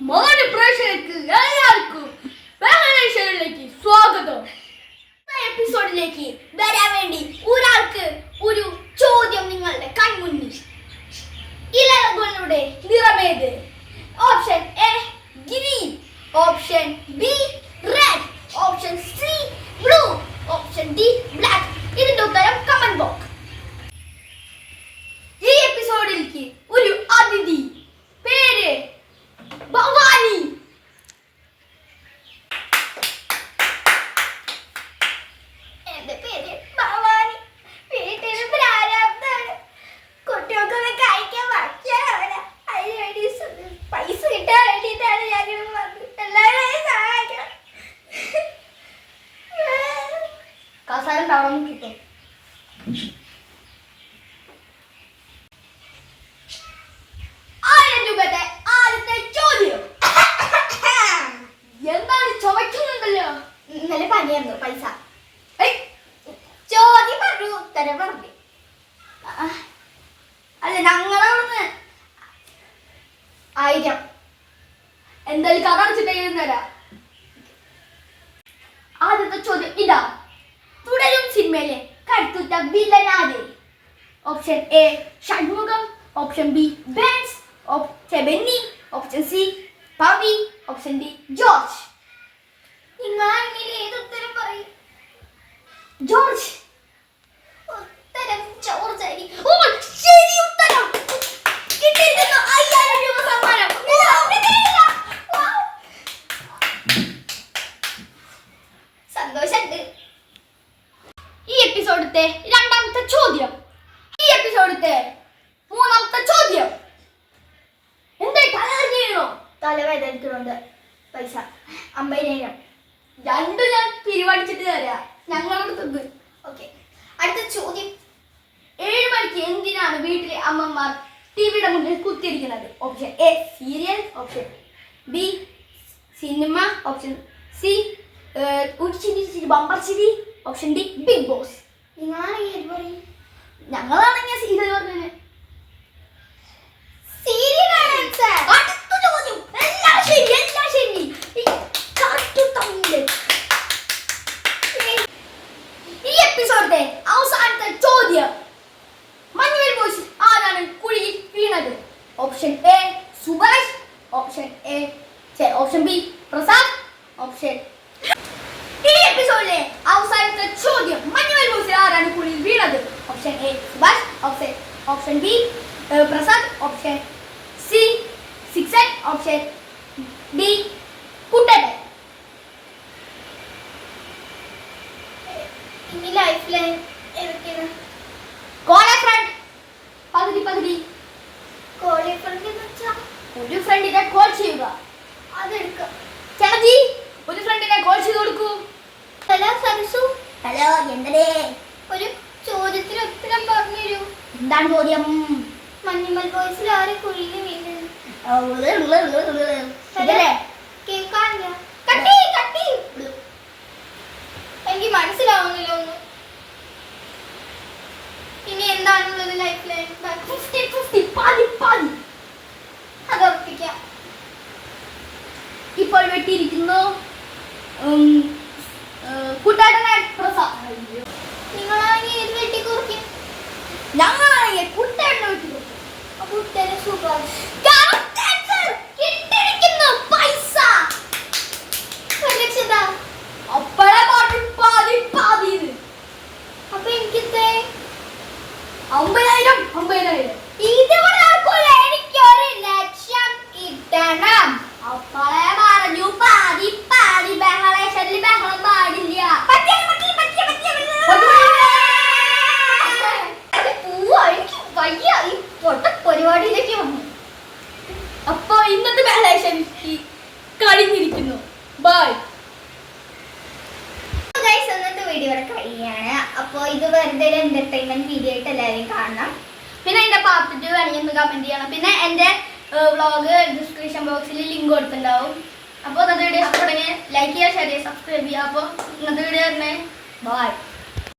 മാന്യ പ്രേക്ഷകർക്ക് എല്ലാവർക്കും ബഹളേശ്വരിലേക്ക് സ്വാഗതം. എപ്പിസോഡിലേക്ക് വരാൻ വേണ്ടി ഒരാൾക്ക് ഒരു ചോദ്യം നിങ്ങളുടെ കൺമുന്നിൽ. ഇലകളുടെ നിറമേത്? Option A green, option B red, option C blue, option D black. ഇതിന്റെ ഉത്തരം കമന്റ് ബോക്സ്. ഈ എപ്പിസോഡിലേക്ക് ഒരു അതിഥി, പേര് ഭവാനി. എന്റെ പേര് ഭവാനി. വീട്ടിൽ പ്രാരാബ്ദമാണ്. കുട്ടികൾക്കൊക്കെ കഴിക്കാൻ ഭക്ഷണമല്ല. അതിനുവേണ്ടി പൈസ കിട്ടാൻ വേണ്ടിയിട്ടാണ് ഞാൻ വന്നത്. എല്ലാവരെയും സഹായിക്കണം. കസാരം തവണ കിട്ടും. ആദ്യത്തെ ചോദ്യം. എന്താണ് ചോദിക്കുന്നുണ്ടല്ലോ? ഇന്നലെ പനിയായിരുന്നു. പൈസ ചോദ്യം പറഞ്ഞു, ഉത്തരം പറഞ്ഞു. അല്ല, ഞങ്ങളവിടുന്ന് 1000 എന്തായാലും കഥ അടച്ചിട്ട് തരാം. ആദ്യത്തെ ചോദ്യം ഇതാ. തുടരും സിനിമയിലെ കരുത്തുറ്റ വില്ലനാര്? Option A Shanmugham, option B Benz, option Benny, option C Pavi, option D George. നിങ്ങൾ ഏത് ഉത്തരം പറയും? ജോർജ്. ഉത്തരം ജോർജ് ആയിരിക്കും. ഓ, ശരി ഉത്തരം. കിട്ടിയിരിക്കുന്നു 5000 രൂപ സമ്മാനം. സന്തോഷമുണ്ട്. ഈ എപ്പിസോഡത്തെ രണ്ടാമത്തെ ചോദ്യം. ഈ എപ്പിസോഡത്തെ മൂന്നാമത്തെ ചോദ്യം. എന്തായി തലവേദനയോ? തലവേദനക്കുണ്ട്. പൈസ 50,000 രണ്ടും ഞാൻ പിരിവടിച്ചിട്ട് തരാം. ഞങ്ങളടുത്തത്. ഓക്കെ. അടുത്ത ചോദ്യം. 7 മണിക്ക് എന്തിനാണ് വീട്ടിലെ അമ്മമാർ ടിവിയുടെ മുന്നിൽ കുത്തിയിരിക്കുന്നത്? Option A serial, option B cinema, option C bumper Chiri, option D Big Boss. ഞങ്ങളാണെങ്കിൽ സീരിയൽ പറഞ്ഞത്. ഈ എപ്പിസോഡിന്റെ അവസാനത്തെ ചോദ്യം. മഞ്ഞുമൽ ബോയ്സ് ആരാണ് കുഴിയിൽ വീണത്? Option A Subhash, option B Prasad, option. ഈ എപ്പിസോഡിലെ അവസാനത്തെ ചോദ്യം. മഞ്ഞുമൽ ബോയ്സ് ആരാണ് കുഴിയിൽ വീണത്? Option A Subhash, option B Prasad, option C Sixen, option D Kuttettan. ഇനി ലൈഫ് ലൈൻ ഏതൊക്കെയാണ്? കോളേ ഫ്രണ്ട് പകുതി. കോളേ ഫ്രണ്ട് എന്ന് വെച്ചാൽ ഒരു ഫ്രണ്ടിനെ കോൾ ചെയ്യുക. അതെടുക്കാം. ചേട്ടജി, ഒരു ഫ്രണ്ടിനെ കോൾ ചെയ്ത് കൊടുക്കൂ. ഹലോ സരസു. ഹലോ, എന്തേ? ഒരു ചോദ്യത്തിന് ഉത്തരം പറഞ്ഞു തരൂ. എന്താണ് ചോദ്യം? മഞ്ഞുമൽ ബോയ്സിൽ ആരെ കുഴിയിൽ വീണത്? കേൾക്കാനില്ല. എനിക്ക് മനസ്സിലാവുന്നില്ല ഒന്നും. ഇനി എന്താണുള്ളത് ലൈഫ് ലൈൻ? 50-50 പാതി. അത് ഉറപ്പിക്കാം. ഇപ്പോൾ വെട്ടിയിരിക്കുന്നു കുട്ടേട്ടനെ പ്രസാദ്. നിങ്ങളാണെങ്കിൽ ഏത് വെട്ടി കുറിക്കും? ഞങ്ങളാണെങ്കിൽ കുട്ടേട്ടനെ വെട്ടി കുറിക്കും. കുട്ടേട്ടൻ സുഭാഷ്. കിട്ടിയിരിക്കുന്നു പൈസ. അപ്പഴേ പാതി. അപ്പൊ എനിക്കെത്രേ? 50,000. ഇതുകൊണ്ടാർക്കുള്ള എനിക്കൊരു ലക്ഷം കിട്ടണം. അപ്പഴേ പറഞ്ഞു പാതി. ബഹളേശ്വരിൽ ബഹളം പാടില്ല. എനിക്ക് വയ്യ ഈ പൊട്ട പരിപാടിയിലേക്ക് വന്നു. അപ്പൊ ഇന്നത്തെ ബഹളേശ്വരി കഴിഞ്ഞിരിക്കുന്നു. ബൈ. ഇന്നത്തെ വീഡിയോ ഇവിടെ കഴിയാണ്. അപ്പോൾ ഇത് വെറുതെ ഒരു എന്റർടൈൻമെന്റ് വീഡിയോ ആയിട്ട് എല്ലാവരും കാണണം. പിന്നെ എൻ്റെ പാർട്ട് 2 വേണമെങ്കിൽ ഒന്ന് കമന്റ് ചെയ്യണം. പിന്നെ എൻ്റെ വ്ളോഗ് ഡിസ്ക്രിപ്ഷൻ ബോക്സിൽ ലിങ്ക് കൊടുത്തിട്ടുണ്ടാവും. അപ്പോൾ ഇന്നത്തെ വീഡിയോ ഇഷ്ടപ്പെടുമെങ്കിൽ ലൈക്ക് ചെയ്യുക, ഷെയർ ചെയ്യുക, സബ്സ്ക്രൈബ് ചെയ്യുക. അപ്പോൾ ഇന്നത്തെ വീഡിയോ തന്നെ ബൈ.